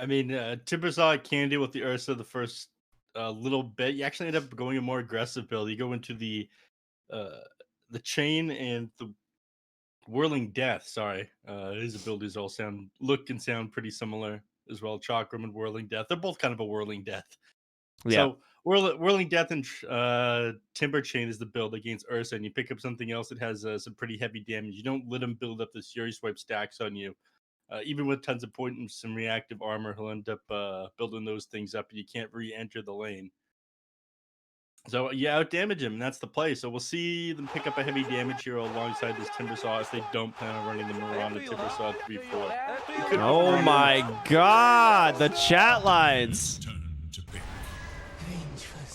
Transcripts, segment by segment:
I mean, Timbersaw can deal with the Ursa the first little bit. You actually end up going a more aggressive build. You go into uh, the chain and the whirling death. Sorry, his abilities all look and sound pretty similar as well. Chakram and whirling death. They're both kind of a whirling death. Yeah. So whirling death and timber chain is the build against Ursa, and you pick up something else that has some pretty heavy damage. You don't let him build up the Fury Swipe stacks on you. Even with tons of point and some reactive armor, he'll end up building those things up, and you can't re-enter the lane. So you out damage him, and that's the play. So we'll see them pick up a heavy damage hero alongside this Timbersaw if they don't plan on running the Miranda Timbersaw 3-4. You could Oh run in. my God, the chat lines.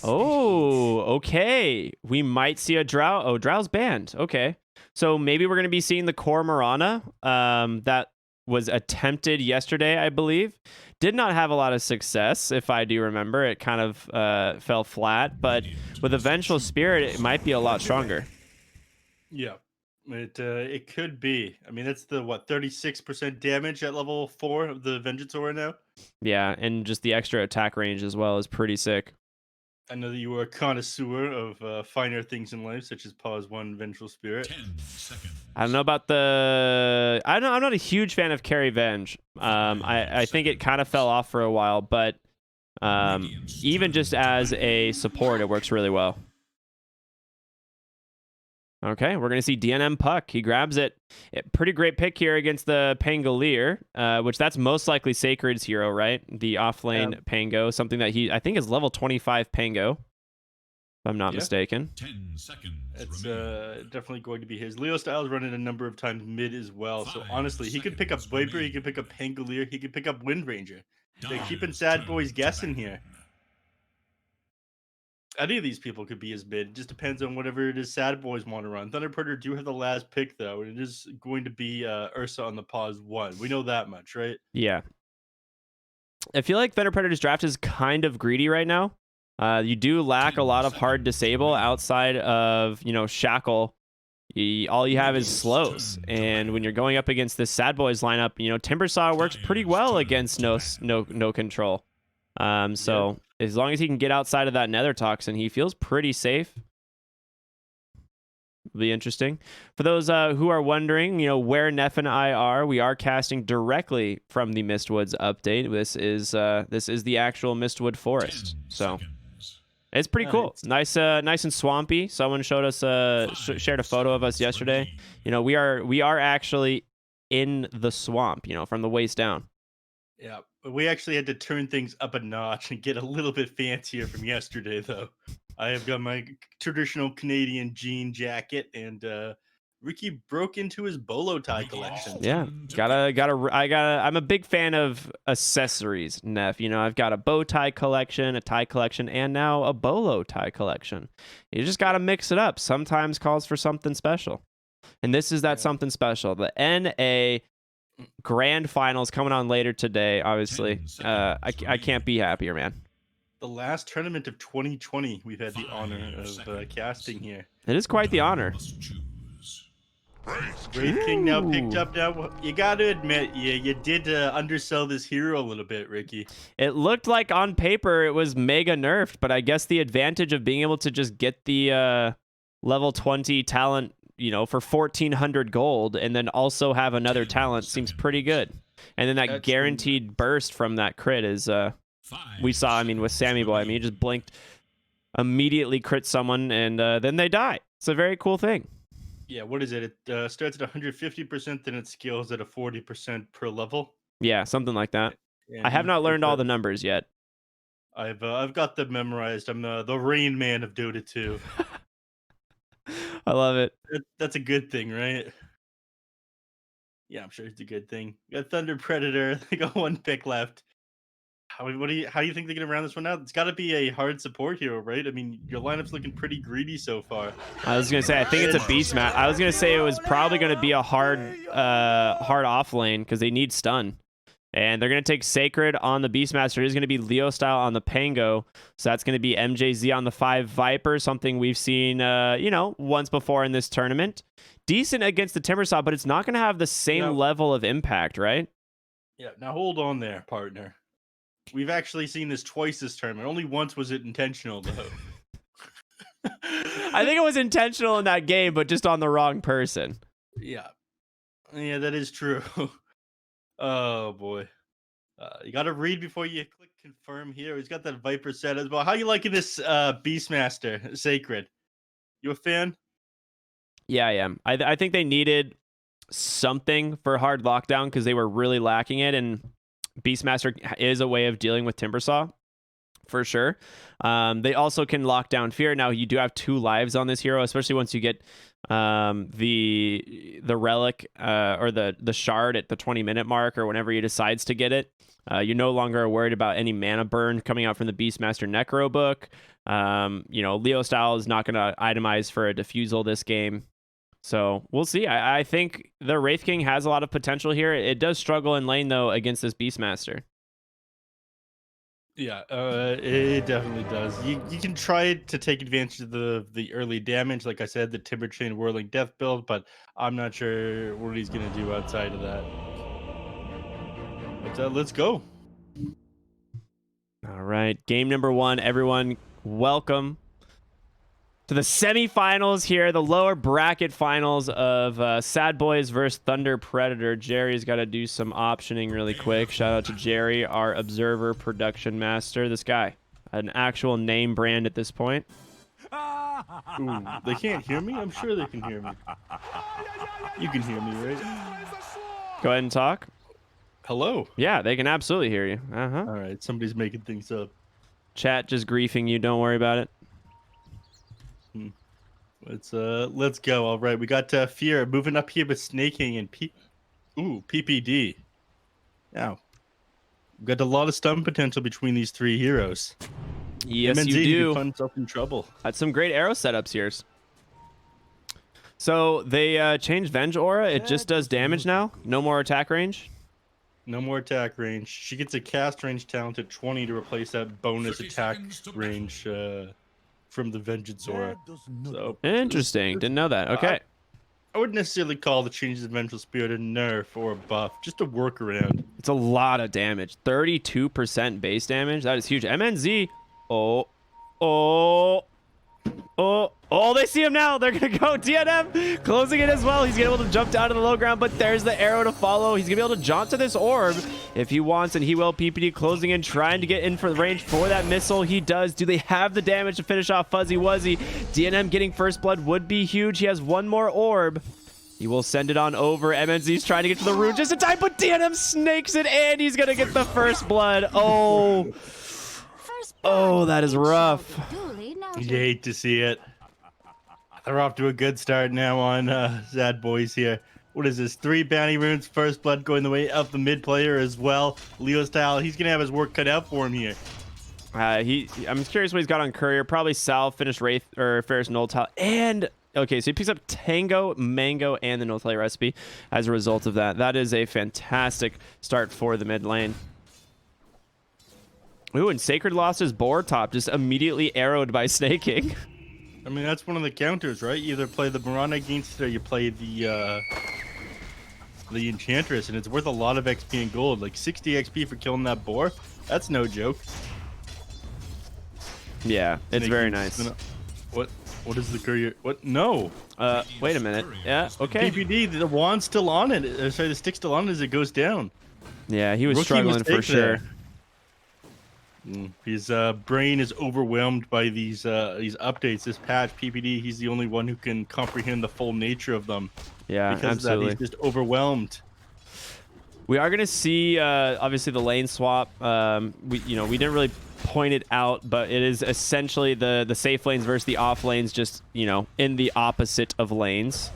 Oh, okay. We might see a Drow. Oh, Drow's banned. Okay. So maybe we're going to be seeing the core Mirana that was attempted yesterday, I believe. Did not have a lot of success, if I do remember. It kind of fell flat, but with a Vengeful Spirit, it might be a lot stronger. Yeah, it could be. I mean, that's the what 36% damage at level 4 of the Vengeance Aura now. Yeah, and just the extra attack range as well is pretty sick. I know that you are a connoisseur of finer things in life, such as Pause One Vengeful Spirit. 10 seconds. I don't know about the. I don't. I'm not a huge fan of Carry Venge. I think it kind of fell off for a while, but even just as a support, it works really well. Okay, we're going to see DNM Puck. He grabs it. Pretty great pick here against the Pangolier, which that's most likely Sacred's hero, right? The offlane Pango, something that I think is level 25 Pango, if I'm not mistaken. 10 seconds. It's definitely going to be his. Leo Styles running a number of times mid as well. So honestly, he could pick up Viper, he could pick up Pangolier, he could pick up Wind Ranger. They're keeping Sadboys guessing here. Any of these people could be his mid. It just depends on whatever it is Sadboys want to run. Thunder Predator do have the last pick though, and it is going to be Ursa on the Pause 1. We know that much, right? Yeah. I feel like Thunder Predator's draft is kind of greedy right now. You do lack a lot of hard disable outside of, Shackle. All you have is slows. And when you're going up against this Sadboys lineup, Timbersaw works pretty well against no control. So as long as he can get outside of that Nether Toxin, he feels pretty safe. It'll be interesting. For those who are wondering, where Neph and I are, we are casting directly from the Mistwoods update. This is the actual Mistwood Forest. So it's pretty cool. Nice and swampy. Someone showed us shared a photo of us yesterday. We are actually in the swamp, from the waist down. Yeah, we actually had to turn things up a notch and get a little bit fancier from yesterday, though. I have got my traditional Canadian jean jacket, and Ricky broke into his bolo tie collection. Yeah, I'm a big fan of accessories, Neff. I've got a bow tie collection, a tie collection, and now a bolo tie collection. You just gotta mix it up. Sometimes calls for something special, and this is that something special. The NA Grand Finals coming on later today. Obviously, I can't be happier, man. The last tournament of 2020, we've had the honor of casting here. It is quite the honor. Wraith King now picked up. Now you got to admit, you did undersell this hero a little bit, Ricky. It looked like on paper it was mega nerfed, but I guess the advantage of being able to just get the level 20 talent, for 1,400 gold, and then also have another talent seems pretty good. And then that guaranteed burst from that crit is we saw. I mean, with Sammy Boy, he just blinked, immediately crit someone, and then they die. It's a very cool thing. Yeah, what is it? It starts at 150%, then it scales at a 40% per level. Yeah, something like that. And I have not learned all the numbers yet. I've got them memorized. I'm the Rain Man of Dota 2. I love it. That's a good thing, right? Yeah, I'm sure it's a good thing. You got Thunder Predator. They got one pick left. How do you think they get around this one out? It's got to be a hard support hero, right? I mean, your lineup's looking pretty greedy so far. I was gonna say I think it's a beast match. I was gonna say it was probably gonna be a hard off lane because they need stun, and they're gonna take Sacred on the Beastmaster. It is gonna be Leo style on the Pango, so that's gonna be MJZ on the 5 Viper, something we've seen once before in this tournament. Decent against the Timbersaw, but it's not gonna have the same level of impact, right? Yeah. Now hold on there, partner. We've actually seen this twice this tournament. Only once was it intentional, though. I think it was intentional in that game, but just on the wrong person. Yeah. Yeah, that is true. Oh, boy. You got to read before you click confirm here. He's got that Viper set as well. How you liking this Beastmaster Sacred? You a fan? Yeah, I am. I think they needed something for hard lockdown because they were really lacking it, and Beastmaster is a way of dealing with Timbersaw for sure. They also can lock down Fear. Now you do have 2 lives on this hero, especially once you get the relic or the shard at the 20-minute mark or whenever he decides to get it. You're no longer worried about any mana burn coming out from the Beastmaster Necro book. Leo style is not going to itemize for a defusal this game. So we'll see. I think the Wraith King has a lot of potential here. It does struggle in lane, though, against this Beastmaster. Yeah, it definitely does. You can try to take advantage of the early damage, like I said, the Timber Chain Whirling Death build, but I'm not sure what he's going to do outside of that. But let's go. All right, game number 1. Everyone, welcome to the semifinals here, the lower bracket finals of Sadboys versus Thunder Predator. Jerry's got to do some optioning really quick. Shout out to Jerry, our observer production master. This guy, an actual name brand at this point. Ooh, they can't hear me? I'm sure they can hear me. You can hear me, right? Go ahead and talk. Hello. Yeah, they can absolutely hear you. All right, somebody's making things up. Chat just griefing you. Don't worry about it. Let's go. All right, we got Fear moving up here with Snaking and PPD. Now, we've got a lot of stun potential between these 3 heroes. Yes, MNZ, you do. Find himself in trouble. Had some great arrow setups here. So they changed Venge Aura. It just does damage now. No more attack range. No more attack range. She gets a cast range talent at 20 to replace that bonus attack range from the Vengeance Aura. So Interesting. Didn't know that. Okay. I wouldn't necessarily call the changes of Vengeful Spirit a nerf or a buff, just a workaround. It's a lot of damage. 32% base damage. That is huge. MNZ. Oh, they see him now. They're going to go. DNM closing it as well. He's going to be able to jump down to the low ground, but there's the arrow to follow. He's going to be able to jaunt to this orb if he wants, and he will. PPD closing in, trying to get in for the range for that missile. He does. Do they have the damage to finish off Fuzzy Wuzzy? DNM getting first blood would be huge. He has 1 more orb. He will send it on over. MNZ's trying to get to the rune just in time, but DNM snakes it, and he's going to get the first blood. Oh, that is rough. You hate to see it. They're off to a good start now on Sadboys here. What is this? 3 bounty runes, first blood going the way of the mid player as well. Leo style, he's going to have his work cut out for him here. I'm curious what he's got on Courier. Probably Sal, finished Wraith or Ferris Null Tile. And okay, so he picks up Tango, Mango, and the Null Tile recipe as a result of that. That is a fantastic start for the mid lane. Ooh, and Sacred lost his board top, just immediately arrowed by Snaking. I mean, that's one of the counters, right? You either play the Mirana against it or you play the Enchantress, and it's worth a lot of XP and gold. Like 60 XP for killing that boar. That's no joke. Yeah, it's very nice. What is the courier? What? No. Wait a minute. Yeah, okay. PPD, the wand's still on it. Sorry, the stick's still on it as it goes down. Yeah, he was Rookie struggling for sure. His brain is overwhelmed by these updates. This patch, PPD, he's the only one who can comprehend the full nature of them. Yeah, because absolutely. Of that, he's just overwhelmed. We are going to see, obviously, the lane swap. We didn't really point it out, but it is essentially the safe lanes versus the off lanes, just, in the opposite of lanes.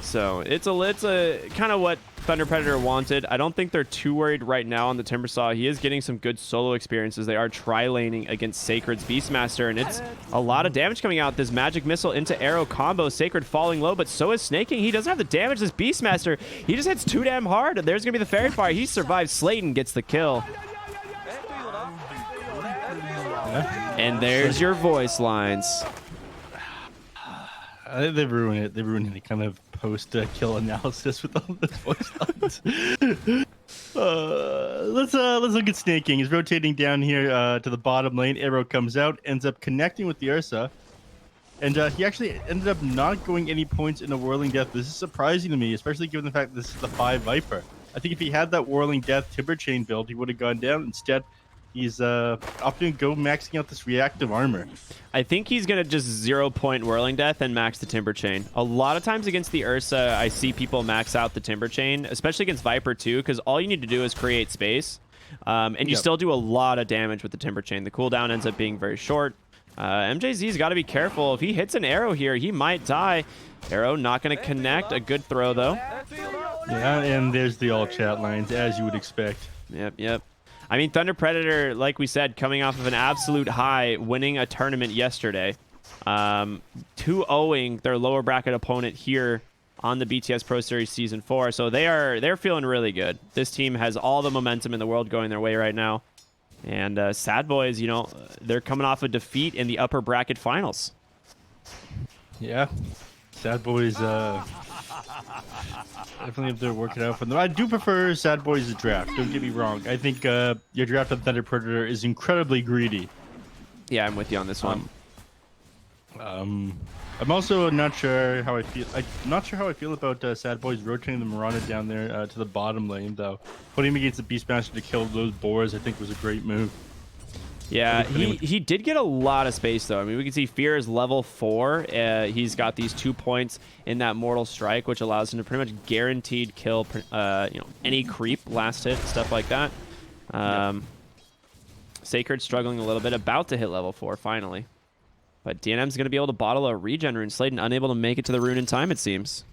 So it's a kind of what Thunder Predator wanted. I don't think they're too worried right now on the Timbersaw. He is getting some good solo experiences. They are tri-laning against Sacred's Beastmaster, and it's a lot of damage coming out. This magic missile into arrow combo. Sacred falling low, but so is Snaking. He doesn't have the damage. This Beastmaster, he just hits too damn hard. There's going to be the Fairy Fire. He survives. Slayton gets the kill. And there's your voice lines. They ruin it. They ruin any kind of post-kill analysis with all this voice lines. let's look at snaking. He's rotating down here to the bottom lane. Arrow comes out, ends up connecting with the Ursa. And he actually ended up not going any points in a Whirling Death. This is surprising to me, especially given the fact that this is the 5 Viper. I think if he had that Whirling Death Timber Chain build, he would have gone down. Instead, he's opting to go maxing out this reactive armor. I think he's going to just 0-point Whirling Death and max the Timber Chain. A lot of times against the Ursa, I see people max out the Timber Chain, especially against Viper too, because all you need to do is create space. And you still do a lot of damage with the Timber Chain. The cooldown ends up being very short. MJZ's got to be careful. If he hits an arrow here, he might die. Arrow not going to connect. A good throw, though. Yeah, and there's the all chat lines, as you would expect. Yep. I mean, Thunder Predator, like we said, coming off of an absolute high, winning a tournament yesterday. 2-0ing their lower bracket opponent here on the BTS Pro Series Season 4. So they're feeling really good. This team has all the momentum in the world going their way right now. And Sadboys, you know, they're coming off a defeat in the upper bracket finals. Yeah, Sadboys definitely have to work it out for them. I do prefer Sadboys' draft. Don't get me wrong. I think your draft on Thunder Predator is incredibly greedy. Yeah, I'm with you on this one. I'm also not sure how I feel. I'm not sure how I feel about Sadboys rotating the Mirana down there to the bottom lane, though. Putting him against the Beastmaster to kill those boars, I think, was a great move. Yeah, he did get a lot of space, though. I mean, we can see Fear is level 4. He's got these 2 points in that Mortal Strike, which allows him to pretty much guaranteed kill any creep, last hit, stuff like that. Sacred struggling a little bit, about to hit level 4, finally. But DNM's going to be able to bottle a regen rune. Slayton unable to make it to the rune in time, it seems.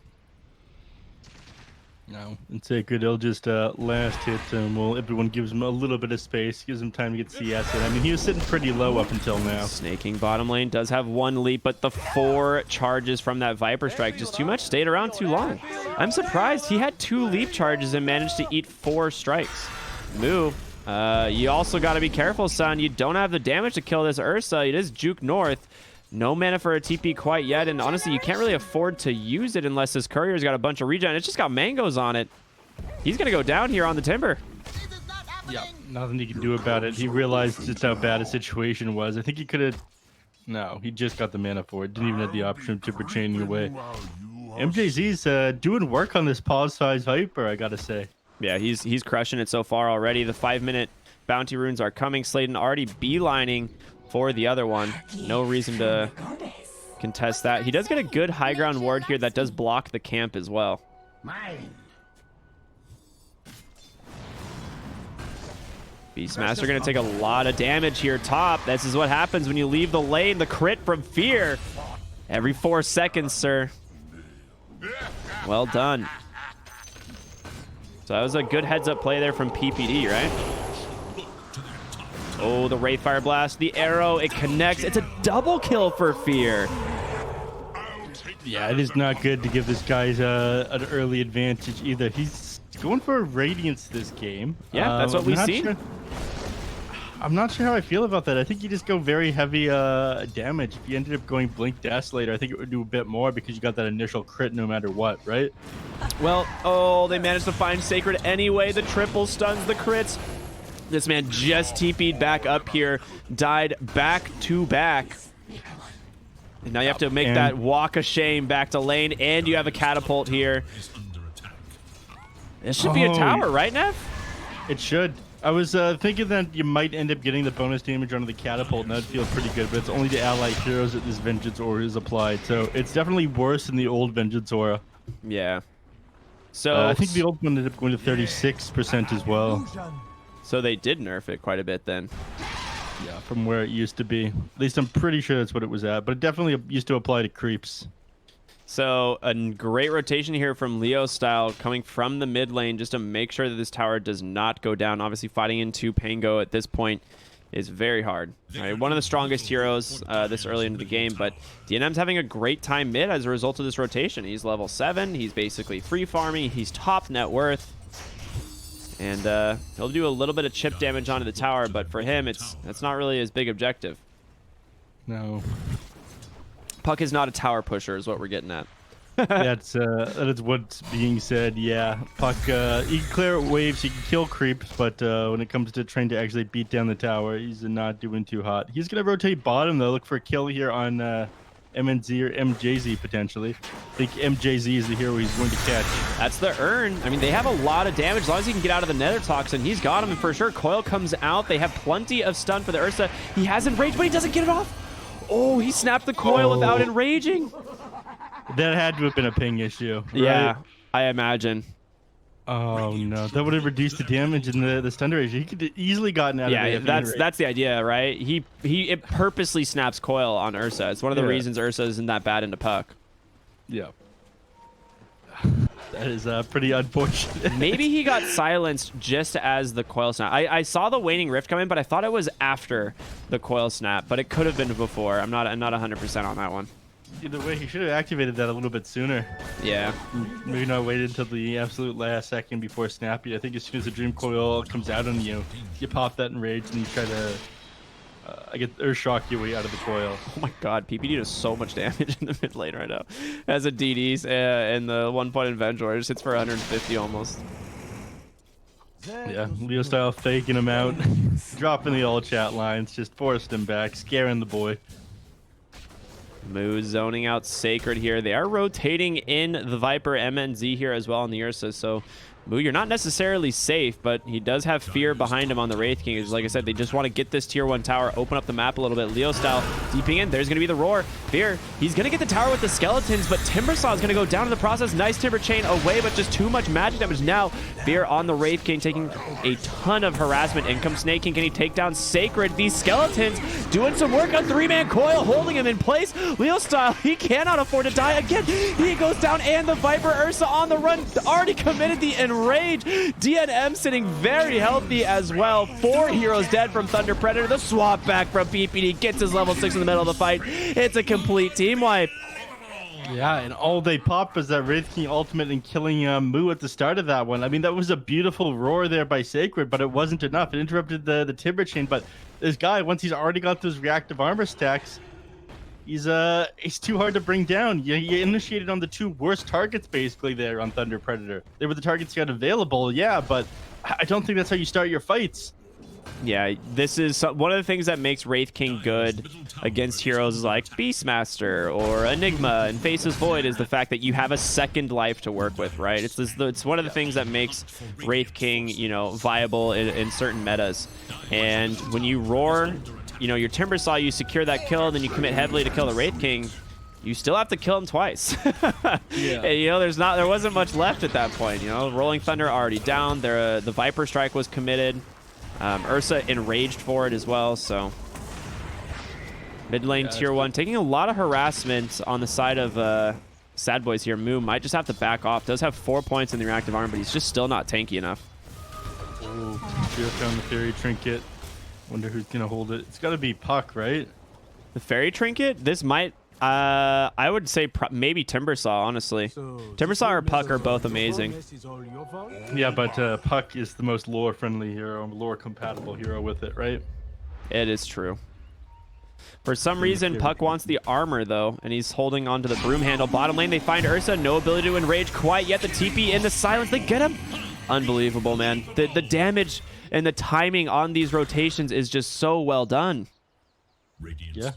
No, and Sacred, he'll just last hit him. Well, everyone gives him a little bit of space, gives him time to get CS in. I mean, he was sitting pretty low up until now. Snaking bottom lane does have 1 leap, but the 4 charges from that Viper Strike, just too much, stayed around too long. I'm surprised. He had 2 leap charges and managed to eat 4 strikes. Move. You also got to be careful, son. You don't have the damage to kill this Ursa. It is Juke North. No mana for a TP quite yet, and honestly, you can't really afford to use it unless this courier's got a bunch of regen. It's just got mangoes on it. He's going to go down here on the Timber. Yeah, nothing he can do about it. He realized just how bad a situation was. I think he could have... No, he just got the mana for it. Didn't even have the option of Timber chaining away. MJZ's doing work on this pause-size Viper, I gotta say. Yeah, he's crushing it so far already. The 5-minute bounty runes are coming. Slayton already beelining for the other one. No reason to contest that. He does get a good high ground ward here that does block the camp as well. Beastmaster going to take a lot of damage here top. This is what happens when you leave the lane. The crit from Fear. Every 4 seconds, sir. Well done. So that was a good heads-up play there from PPD, right? Oh, the Wraithfire Blast, the arrow, it connects. It's a double kill for Fear. Yeah, it is not good to give this guy an early advantage either. He's going for Radiance this game. Yeah, that's what we see. I'm not sure how I feel about that. I think you just go very heavy damage. If you ended up going Blink Desolator, I think it would do a bit more because you got that initial crit no matter what, right? Well, oh, they managed to find Sacred anyway. The triple stuns the crits. This man just TP'd back up here, died back to back. And now you have to make that walk of shame back to lane, and you have a catapult here. This should be a tower, right, Neph? It should. I was thinking that you might end up getting the bonus damage onto the catapult, and that'd feel pretty good, but it's only to allied heroes that this Vengeance Aura is applied, so it's definitely worse than the old Vengeance Aura. Yeah. So I think the old one ended up going to 36% as well. So they did nerf it quite a bit then. Yeah, from where it used to be. At least I'm pretty sure that's what it was at, but it definitely used to apply to creeps. So a great rotation here from Leo style coming from the mid lane just to make sure that this tower does not go down. Obviously fighting into Pango at this point is very hard. All right, one of the strongest heroes this early into the game, but DNM's having a great time mid as a result of this rotation. He's level 7. He's basically free farming. He's top net worth. And he'll do a little bit of chip damage onto the tower, but for him, that's not really his big objective. No. Puck is not a tower pusher, is what we're getting at. That is what's being said. Yeah, Puck. He can clear waves. He can kill creeps, but when it comes to trying to actually beat down the tower, he's not doing too hot. He's gonna rotate bottom though. Look for a kill here on MNZ or MJZ potentially. I think MJZ is the hero he's going to catch. That's the urn. I mean, they have a lot of damage. As long as he can get out of the nether toxin, he's got him. And for sure, Coil comes out. They have plenty of stun for the Ursa. He has enraged, but he doesn't get it off. Oh, he snapped the coil without enraging. That had to have been a ping issue. Right? Yeah, I imagine. Oh no, that would have reduced the damage in the stun duration. He could have easily gotten out of it. Yeah, that's the idea, right? It purposely snaps coil on Ursa. It's one of the reasons Ursa isn't that bad into Puck. Yeah. That is pretty unfortunate. Maybe he got silenced just as the coil snap. I saw the waning rift come in, but I thought it was after the coil snap, but it could have been before. I'm not 100% on that one. Either way, he should have activated that a little bit sooner. Yeah. Maybe not waited until the absolute last second before snapping. I think as soon as the dream coil comes out on you, you pop that enrage and you try to Earth shock your way out of the coil. Oh my god, PPD does so much damage in the mid lane right now. As a DDs and the 1 point Avenger just hits for 150 almost. Yeah, Leo style faking him out, dropping the old chat lines, just forced him back, scaring the boy. Moo zoning out Sacred here. They are rotating in the Viper MNZ here as well on the Ursa, so Moo, you're not necessarily safe, but he does have fear behind him on the Wraith King. Like I said, they just want to get this tier 1 tower, open up the map a little bit. Leo style, deeping in. There's going to be the roar. Fear, he's going to get the tower with the skeletons, but Timbersaw is going to go down in the process. Nice Timber Chain away, but just too much magic damage. Now, Fear on the Wraith King, taking a ton of harassment. In comes Snake King. Can he take down Sacred? These skeletons doing some work on 3-man coil, holding him in place. Leo style, he cannot afford to die again. He goes down, and the Viper Ursa on the run, already committed the enrage. DNM sitting very healthy as well. 4 heroes dead from Thunder Predator. The swap back from PPD gets his level 6 in the middle of the fight. It's a complete team wipe. Yeah, and all they pop was that Wraith King ultimate and killing Moo at the start of that one. I mean, that was a beautiful roar there by Sacred, but it wasn't enough. It interrupted the Timber Chain, but this guy, once he's already got those reactive armor stacks, he's too hard to bring down. You initiated on the 2 worst targets basically there on Thunder Predator. They were the targets you had available, yeah, but I don't think that's how you start your fights. Yeah, this is one of the things that makes Wraith King good against heroes like Beastmaster or Enigma and Faceless Void is the fact that you have a second life to work with, right? It's one of the things that makes Wraith King, you know, viable in certain metas. And when you roar, you know, your Timbersaw, you secure that kill, and then you commit heavily to kill the Wraith King, you still have to kill him twice. Yeah. And, you know, there wasn't much left at that point. You know, Rolling Thunder already down. The Viper Strike was committed. Ursa enraged for it as well, so mid lane tier 1 taking a lot of harassment on the side of Sadboys here. Moo might just have to back off. Does have 4 points in the reactive arm, but he's just still not tanky enough. Oh, just found the fairy trinket. Wonder who's gonna hold it. It's got to be Puck, right? The fairy trinket? This might I would say maybe Timbersaw, honestly. Timbersaw or Puck are both amazing. Yeah, but Puck is the most lore-friendly hero, lore-compatible hero with it, right? It is true. For some reason, Puck wants the armor, though, and he's holding onto the broom handle. Bottom lane, they find Ursa. No ability to enrage quite yet. The TP in the silence. They get him. Unbelievable, man. The damage and the timing on these rotations is just so well done. Yeah,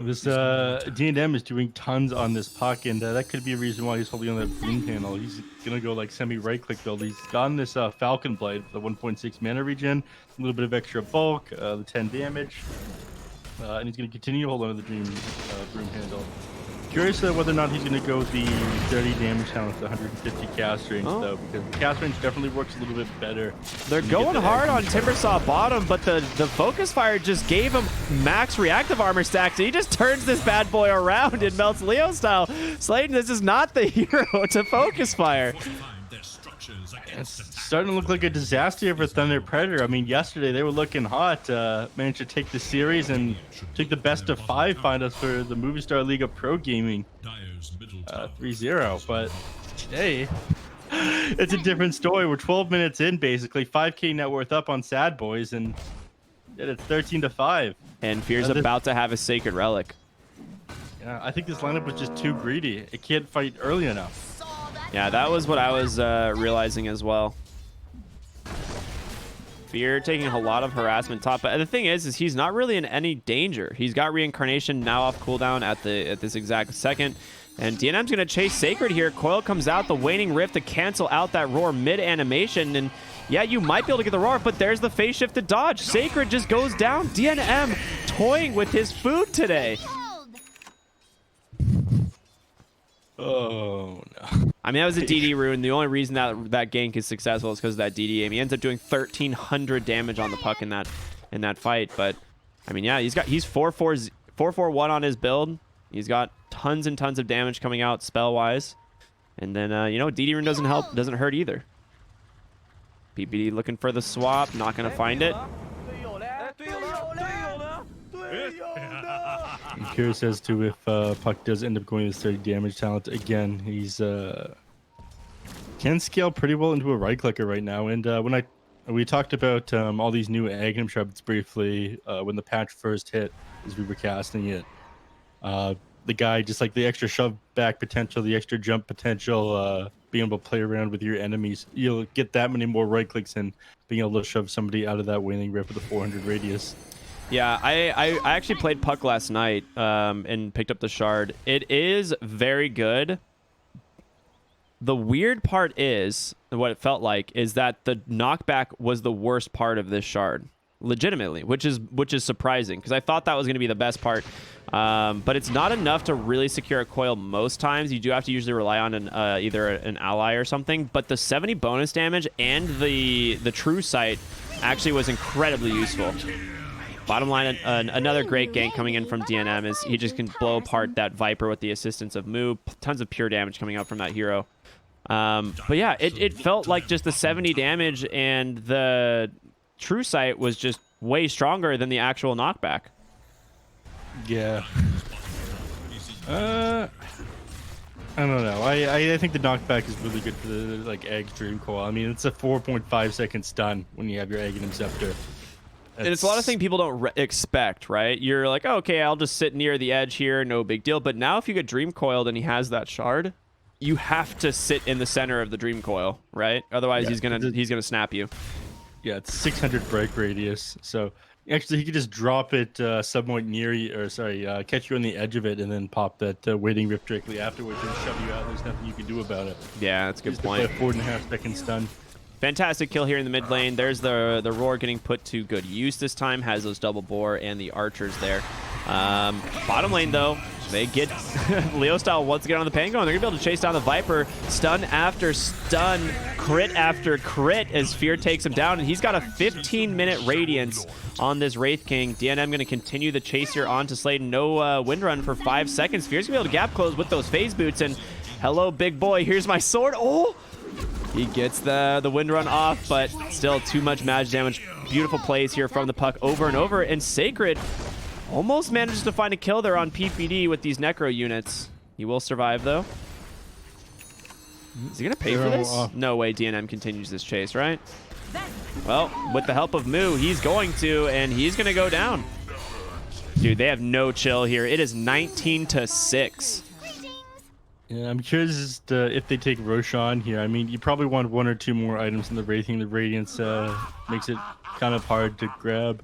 this D&M is doing tons on this Puck, and that could be a reason why he's holding on that broom handle. He's gonna go like semi-right click build. He's gotten this Falcon Blade, the 1.6 mana regen, a little bit of extra bulk, the 10 damage, and he's gonna continue to hold on to the broom handle. Curious whether or not he's going to go the 30 damage down with the 150 cast range, though, because the cast range definitely works a little bit better. They're going hard on Timbersaw bottom, but the Focus Fire just gave him max reactive armor stacks. He just turns this bad boy around and melts Leo style. Slayton, this is not the hero to Focus Fire. It's starting to look like a disaster for Thunder Predator. I mean, yesterday they were looking hot. Managed to take the series and take the best of 5 finals for the Movie Star League of Pro Gaming 3-0. But today, it's a different story. We're 12 minutes in, basically. 5K net worth up on Sadboys, and yet it's 13-5. And Fear's about to have a Sacred Relic. Yeah, I think this lineup was just too greedy. It can't fight early enough. Yeah, that was what I was realizing as well. Fear taking a lot of harassment top, but the thing is he's not really in any danger. He's got reincarnation now off cooldown at this exact second, and DNM's gonna chase Sacred here. Coil comes out, the waning rift to cancel out that roar mid animation, and yeah, you might be able to get the roar, but there's the phase shift to dodge. Sacred just goes down. DNM toying with his food today. Oh no. I mean, that was a DD rune. The only reason that gank is successful is because of that DD aim. He ends up doing 1,300 damage on the puck in that fight. But I mean, yeah, he's 4-4-1 on his build. He's got tons and tons of damage coming out spell wise, and then you know, DD rune doesn't hurt either. PPD looking for the swap, not gonna find it. I'm curious as to if Puck does end up going with 30 damage talent again. He's can scale pretty well into a right clicker right now. And when we talked about all these new Aghanim shrubs briefly when the patch first hit, as we were casting it, the guy just like the extra shove back potential, the extra jump potential, being able to play around with your enemies, you'll get that many more right clicks and being able to shove somebody out of that waning rip with a 400 radius. Yeah, I actually played Puck last night and picked up the shard. It is very good. The weird part is, what it felt like, is that the knockback was the worst part of this shard. Legitimately, which is surprising, because I thought that was going to be the best part. But it's not enough to really secure a coil most times. You do have to usually rely on either an ally or something. But the 70 bonus damage and the true sight actually was incredibly useful. Bottom line, another great gank coming in from DNM is he just can blow apart that Viper with the assistance of Moo. Tons of pure damage coming out from that hero. But yeah, it felt like just the 70 damage and the true sight was just way stronger than the actual knockback. Yeah. I don't know. I think the knockback is really good for the like Egg Dream Coil. I mean, it's a 4.5 second stun when you have your Egg and Scepter. And it's a lot of things people don't expect, right? You're like, oh, okay, I'll just sit near the edge here, no big deal. But now if you get Dream Coiled and he has that shard, you have to sit in the center of the Dream Coil, right? Otherwise, yeah, he's gonna snap you. Yeah, it's 600 break radius. So actually, he could just drop it somewhat near you, or sorry, catch you on the edge of it, and then pop that waiting rip directly afterwards and shove you out. There's nothing you can do about it. Yeah, that's a good point. 4.5 second stun. Fantastic kill here in the mid lane. There's the roar getting put to good use this time. Has those double bore and the archers there. Bottom lane though, they get Leo style once again on the Pango, and they're gonna be able to chase down the Viper. Stun after stun, crit after crit as Fear takes him down, and he's got a 15-minute radiance on this Wraith King. DNM gonna continue the chase here on to Sladen. No wind run for 5 seconds. Fear's gonna be able to gap close with those phase boots, and hello big boy, here's my sword. Oh! He gets the wind run off, but still too much magic damage. Beautiful plays here from the Puck over and over, and Sacred almost manages to find a kill there on PPD with these Necro units. He will survive, though. Is he going to pay for this? No way DNM continues this chase, right? Well, with the help of Moo, he's going to, and he's going to go down. Dude, they have no chill here. It is 19-6. Yeah, I'm curious if they take Roshan here. I mean, you probably want 1 or 2 more items in the Wraithing. The Radiance makes it kind of hard to grab.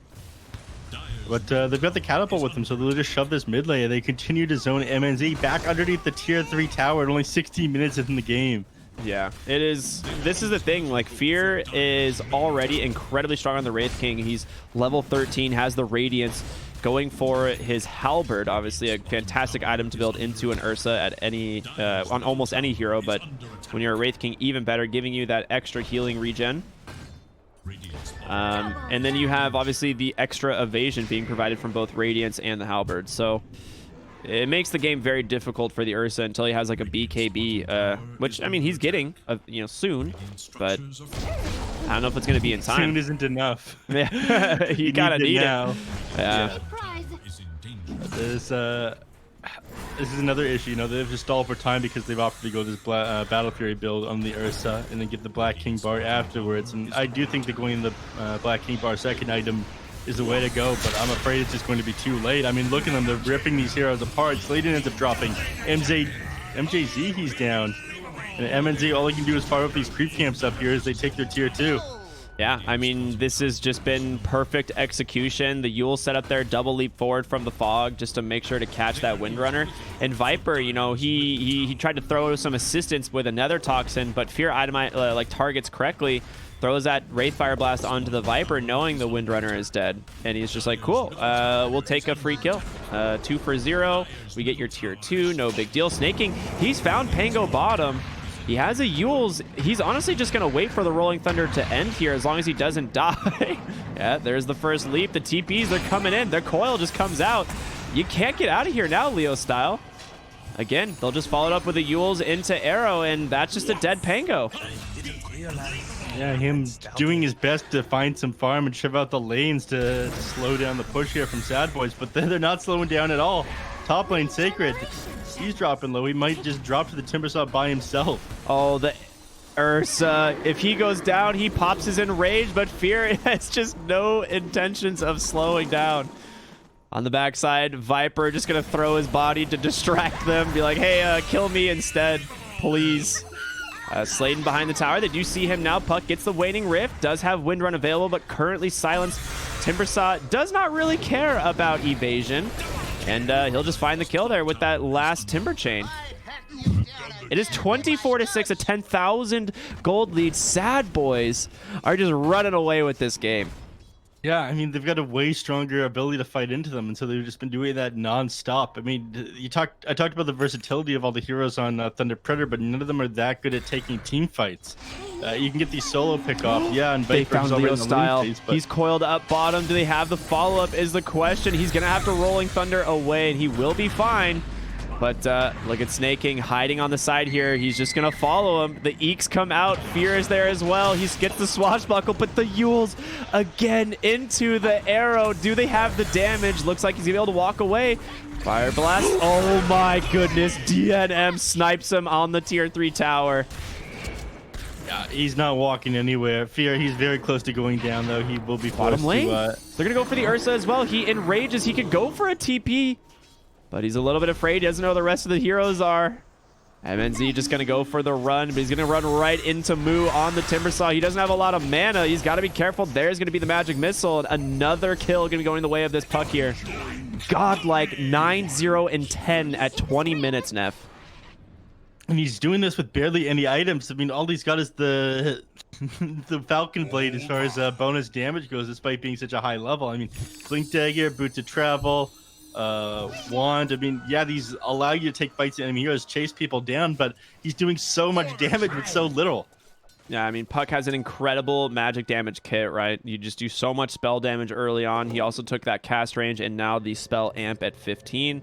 But they've got the catapult with them, so they'll just shove this mid lane. They continue to zone MNZ back underneath the tier 3 tower at only 16 minutes in the game. Yeah, it is. This is the thing. Like, Fear is already incredibly strong on the Wraith King. He's level 13, has the Radiance. Going for his halberd, obviously a fantastic item to build into an Ursa at any on almost any hero, but when you're a Wraith King, even better, giving you that extra healing regen. And then you have obviously the extra evasion being provided from both Radiance and the halberd. So it makes the game very difficult for the Ursa until he has like a BKB, which I mean he's getting, soon, but I don't know if it's going to be in time. Soon isn't enough. Yeah, you gotta need it now. Yeah. This is another issue. They've just stalled for time because they've opted to go this Battle Fury build on the Ursa and then get the Black King bar afterwards. And I do think that going in the Black King bar second item is the way to go, but I'm afraid it's just going to be too late. I mean, look at them. They're ripping these heroes apart. Slayden ends up dropping. MJZ, he's down. And MNZ, all they can do is fire up these creep camps up here as they take their tier 2. Yeah, I mean, this has just been perfect execution. The Yule set up there, double leap forward from the fog just to make sure to catch that Windrunner. And Viper, you know, he tried to throw some assistance with another Toxin, but Fear targets correctly, throws that Wraith Fire Blast onto the Viper, knowing the Windrunner is dead. And he's just like, cool, we'll take a free kill. 2 for 0. We get your tier 2, no big deal. Snaking, he's found Pango bottom. He has a Yule's. He's honestly just going to wait for the Rolling Thunder to end here as long as he doesn't die. Yeah, there's the first leap. The TPs, they're coming in. Their coil just comes out. You can't get out of here now, Leo style. Again, they'll just follow it up with the Yules into Arrow, and that's just a dead Pango. Yeah, him doing his best to find some farm and shove out the lanes to slow down the push here from Sadboys, but they're not slowing down at all. Top lane Sacred, he's dropping low. He might just drop to the Timbersaw by himself. Oh, the Ursa. If he goes down, he pops his enrage, but Fear has just no intentions of slowing down. On the backside, Viper just going to throw his body to distract them. Be like, hey, kill me instead, please. Slayden behind the tower. They do see him now. Puck gets the Waning Rift. Does have Windrun available, but currently silenced. Timbersaw does not really care about evasion. And he'll just find the kill there with that last Timber Chain. It is 24-6, a 10,000 gold lead. Sadboys are just running away with this game. Yeah, I mean, they've got a way stronger ability to fight into them, and so they've just been doing that non-stop. I mean, I talked about the versatility of all the heroes on Thunder Predator, but none of them are that good at taking team fights. You can get these solo pick-off, yeah, and they found Leo style. Phase, he's coiled up bottom. Do they have the follow-up is the question. He's going to have to Rolling Thunder away, and he will be fine. But look at Snaking hiding on the side here. He's just going to follow him. The Eeks come out. Fear is there as well. He gets the swashbuckle, but the Yules again into the Arrow. Do they have the damage? Looks like he's going to be able to walk away. Fire Blast. Oh my goodness. DNM snipes him on the tier 3 tower. Yeah, he's not walking anywhere. Fear, he's very close to going down, though. He will be bottom lane. They're going to go for the Ursa as well. He enrages. He could go for a TP. But he's a little bit afraid. He doesn't know who the rest of the heroes are. MNZ just going to go for the run, but he's going to run right into Moo on the Timbersaw. He doesn't have a lot of mana. He's got to be careful. There's going to be the Magic Missile. And another kill going to go in the way of this Puck here. Godlike 9-0 and 10 at 20 minutes, Neph. And he's doing this with barely any items. I mean, all he's got is the the Falcon Blade as far as bonus damage goes, despite being such a high level. I mean, Blink Dagger, Boots of Travel, Wand. I mean, yeah, these allow you to take fights to enemy heroes, chase people down, but he's doing so much damage with so little. Yeah, I mean, Puck has an incredible magic damage kit, right? You just do so much spell damage early on. He also took that cast range and now the spell amp at 15.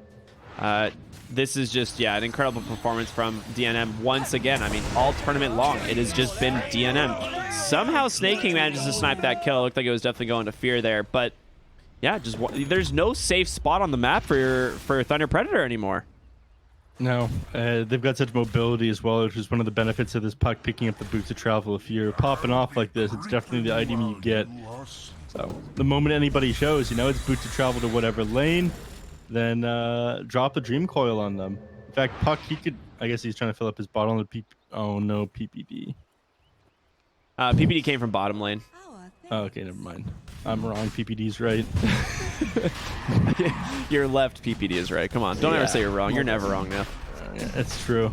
This is just, yeah, an incredible performance from DNM once again. I mean, all tournament long, it has just been DNM. Somehow Snaking manages to snipe that kill. It looked like it was definitely going to Fear there, but yeah, just there's no safe spot on the map for Thunder Predator anymore. No, they've got such mobility as well, which is one of the benefits of this Puck picking up the Boots of Travel. If you're popping off like this, it's definitely the item you get. So the moment anybody shows, you know, it's Boots of Travel to whatever lane, then drop the Dream Coil on them. In fact, Puck, he could, I guess he's trying to fill up his bottle of oh no, PPD. PPD came from bottom lane. Oh, okay, never mind. I'm wrong. PPD's right. Your left PPD is right. Come on, don't ever say you're wrong. You're never wrong now. Yeah, that's true.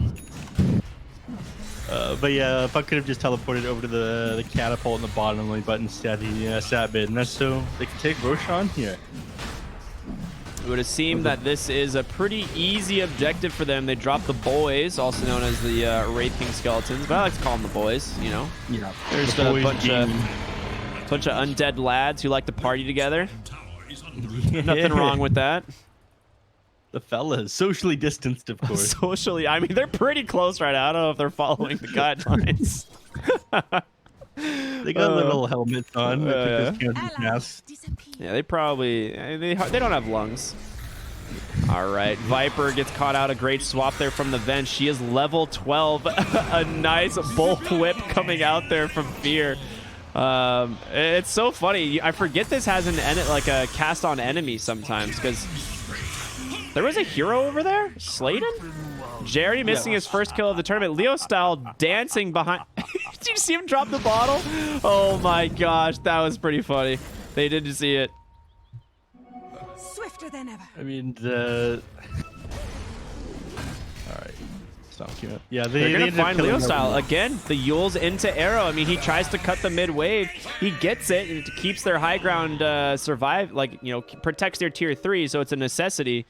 But yeah, Puck could have just teleported over to the catapult in the bottom lane, but instead he sat mid, and that's so they can take Roshan here. It would have seemed that this is a pretty easy objective for them. They dropped the boys, also known as the Wraith King Skeletons, but I like to call them the boys, you know? Yeah. There's a bunch of undead lads who like to party together. Yeah. Nothing wrong with that. The fellas, socially distanced, of course. Socially, I mean, they're pretty close right now. I don't know if they're following the guidelines. They got little helmets on. Yeah, they probably they don't have lungs. All right, Viper gets caught out. A great swap there from the vent. She is level 12. A nice bull whip coming out there from Fear. It's so funny. I forget this has like a cast on enemy sometimes, because there was a hero over there, Sladen. Jerry missing his first kill of the tournament. Leo style dancing behind. Did you see him drop the bottle? Oh my gosh, that was pretty funny. They didn't see it. Swifter than ever. I mean, all right. Yeah, they're gonna find Leo style again. The Yule's into arrow. I mean, he tries to cut the mid wave. He gets it. It keeps their high ground survive. Like, you know, protects their tier 3. So it's a necessity.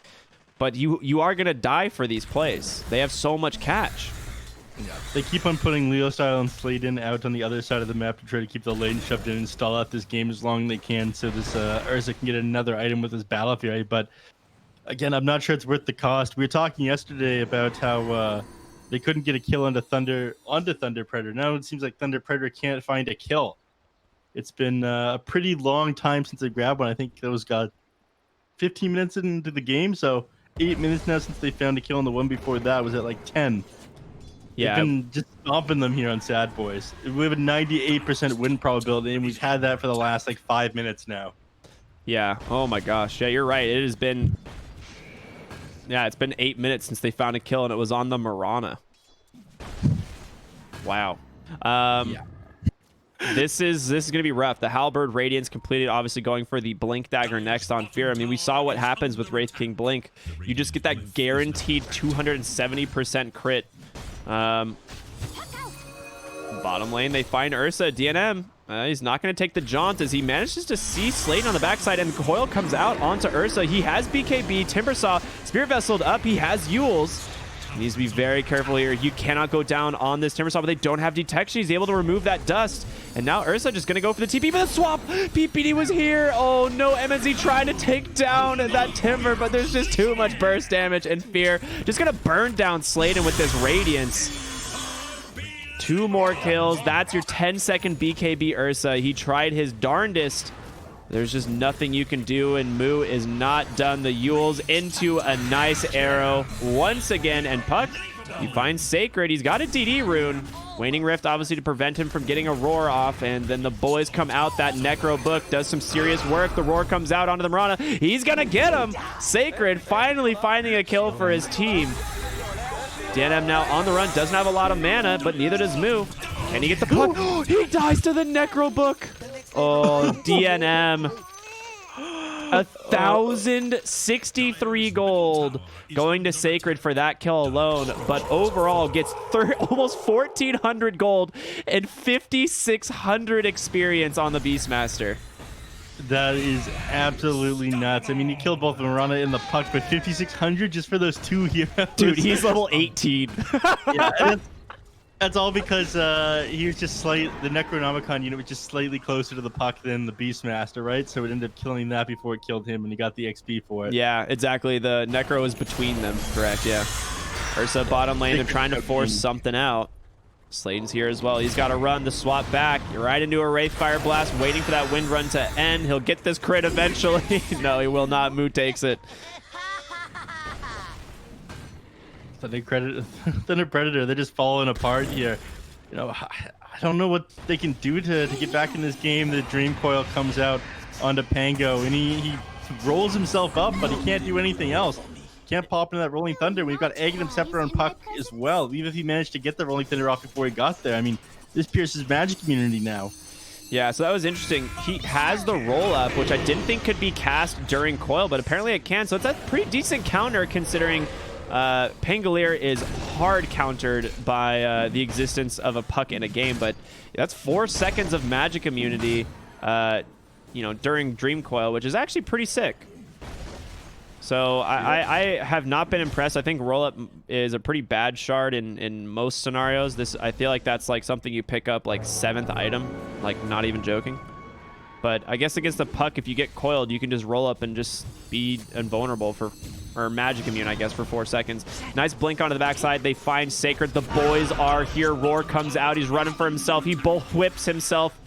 But you are gonna die for these plays. They have so much catch. Yeah, they keep on putting Leo style and Sladen out on the other side of the map to try to keep the lane shoved in and stall out this game as long as they can, so this Urza can get another item with his Battle Fury. But again, I'm not sure it's worth the cost. We were talking yesterday about how they couldn't get a kill onto Thunder Predator. Now it seems like Thunder Predator can't find a kill. It's been a pretty long time since they grabbed one. I think those got 15 minutes into the game, so 8 minutes now since they found a kill, and the one before that was at like 10. Yeah, We've been just stomping them here on Sadboys. We have a 98% win probability, and we've had that for the last like 5 minutes now. Yeah. Oh my gosh. Yeah, you're right. It has been. Yeah, it's been 8 minutes since they found a kill, and it was on the Marana. Wow. Yeah. This is gonna be rough. The Halberd Radiance completed, obviously going for the Blink Dagger next on Fear. I mean, we saw what happens with Wraith King Blink. You just get that guaranteed 270% crit. Bottom lane, they find Ursa. DNM. He's not going to take the jaunt as he manages to see Sladen on the backside, and Coil comes out onto Ursa. He has BKB, Timbersaw, Spirit Vesseled up. He has Yules. He needs to be very careful here. You cannot go down on this Timbersaw, but they don't have detection. He's able to remove that dust. And now Ursa just going to go for the TP for the swap. PPD was here. Oh no, MNZ trying to take down that Timber, but there's just too much burst damage, and Fear just going to burn down Sladen with this Radiance. 2 more kills. That's your 10-second BKB Ursa. He tried his darndest. There's just nothing you can do, and Moo is not done. The Yules into a nice arrow once again, and Puck, he finds Sacred. He's got a DD rune. Waning Rift, obviously, to prevent him from getting a roar off, and then the boys come out. That Necro Book does some serious work. The roar comes out onto the Marana. He's gonna get him. Sacred finally finding a kill for his team. DNM now on the run, doesn't have a lot of mana, but neither does Moo. Can he get the Puck? He dies to the Necro Book. Oh, DNM. 1,063 gold going to Sacred for that kill alone, but overall gets almost 1,400 gold and 5,600 experience on the Beastmaster. That is absolutely nuts. I mean, you killed both Marana and the Puck, but 5,600 just for those 2 heroes. Dude, he's level 18. Yeah, that's all because he was just the Necronomicon unit was just slightly closer to the Puck than the Beastmaster, right? So it ended up killing that before it killed him, and he got the XP for it. Yeah, exactly. The Necro was between them, correct, yeah. Ursa bottom lane, they're trying to force something out. Sladen's here as well. He's got to run the swap back. You're right into a Wraith Fire Blast, waiting for that wind run to end. He'll get this crit eventually. No, he will not. Moo takes it. Thunder Predator, they're just falling apart here. You know, I don't know what they can do to get back in this game. The Dream Coil comes out onto Pango, and he rolls himself up, but he can't do anything else. Can't pop into that Rolling Thunder. We've got Aghanim Scepter on Puck as well. Even if he managed to get the Rolling Thunder off before he got there, I mean, this pierces magic immunity now. Yeah, so that was interesting. He has the roll up, which I didn't think could be cast during Coil, but apparently it can. So it's a pretty decent counter considering Pangolier is hard countered by the existence of a Puck in a game. But that's 4 seconds of magic immunity, you know, during Dream Coil, which is actually pretty sick. So I have not been impressed. I think roll-up is a pretty bad shard in most scenarios. I feel like that's like something you pick up like 7th item, like not even joking. But I guess against the Puck, if you get coiled, you can just roll up and just be invulnerable or magic immune, I guess, for 4 seconds. Nice blink onto the backside. They find Sacred. The boys are here. Roar comes out. He's running for himself. He bull whips himself.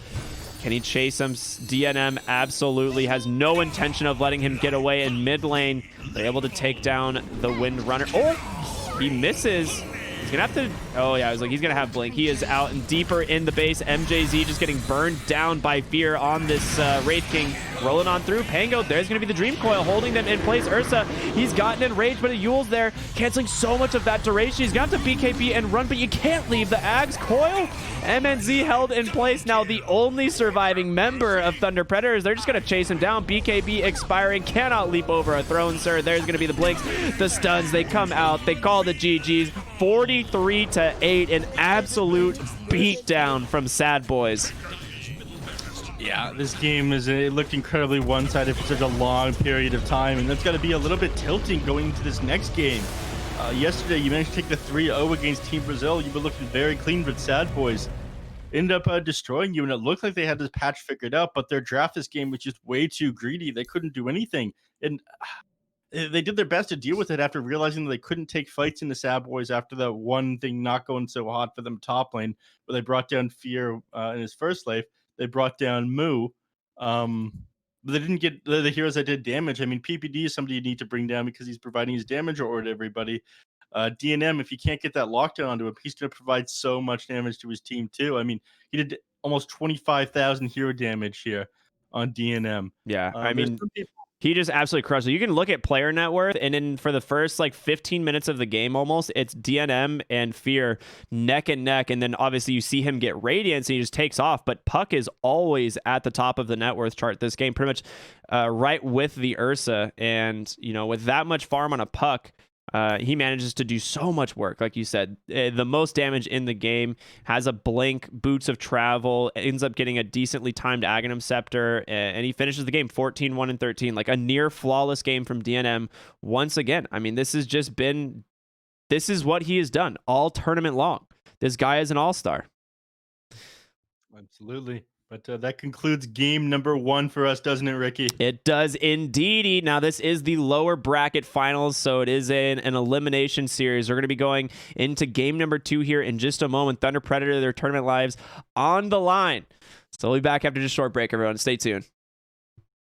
Can he chase him? DNM absolutely has no intention of letting him get away in mid lane. They're able to take down the Wind Runner. Oh, he misses. He's gonna have to. Oh yeah, I was like, he's gonna have blink. He is out and deeper in the base. MJZ just getting burned down by Fear on this Wraith King. Rolling on through. Pango, there's gonna be the Dream Coil holding them in place. Ursa, he's gotten enraged, but Yule's there, canceling so much of that duration. He's got to BKB and run, but you can't leave the Ags Coil. MNZ held in place. Now the only surviving member of Thunder Predators, they're just gonna chase him down. BKB expiring, cannot leap over a throne, sir. There's gonna be the blinks, the stuns, they come out, they call the GGs. 43-8, an absolute beatdown from Sadboys. Yeah, this game it looked incredibly one-sided for such a long period of time, and that's got to be a little bit tilting going into this next game. Yesterday, you managed to take the 3-0 against Team Brazil. You were looking very clean, but Sadboys ended up destroying you, and it looked like they had this patch figured out, but their draft this game was just way too greedy. They couldn't do anything, and they did their best to deal with it after realizing that they couldn't take fights in the Sadboys after that one thing not going so hot for them top lane, where they brought down Fear in his first life. They brought down Moo. But they didn't get the heroes that did damage. I mean, PPD is somebody you need to bring down because he's providing his damage order to everybody. DNM, if you can't get that lockdown onto him, he's going to provide so much damage to his team too. I mean, he did almost 25,000 hero damage here on DNM. Yeah, I mean, he just absolutely crushed it. You can look at player net worth, and then for the first like 15 minutes of the game almost, it's DNM and Fear neck and neck, and then obviously you see him get Radiance and he just takes off, but Puck is always at the top of the net worth chart this game, pretty much right with the Ursa, and you know, with that much farm on a Puck, he manages to do so much work. Like you said, the most damage in the game, has a blink, boots of travel, ends up getting a decently timed Aghanim Scepter, and he finishes the game 14-1-13, like a near flawless game from DNM once again. I mean, this is what he has done all tournament long. This guy is an all-star. Absolutely. But that concludes game number 1 for us, doesn't it, Ricky? It does indeedy. Now, this is the lower bracket finals, so it is an elimination series. We're going to be going into game number 2 here in just a moment. Thunder Predator, their tournament lives on the line. So we'll be back after just a short break, everyone. Stay tuned.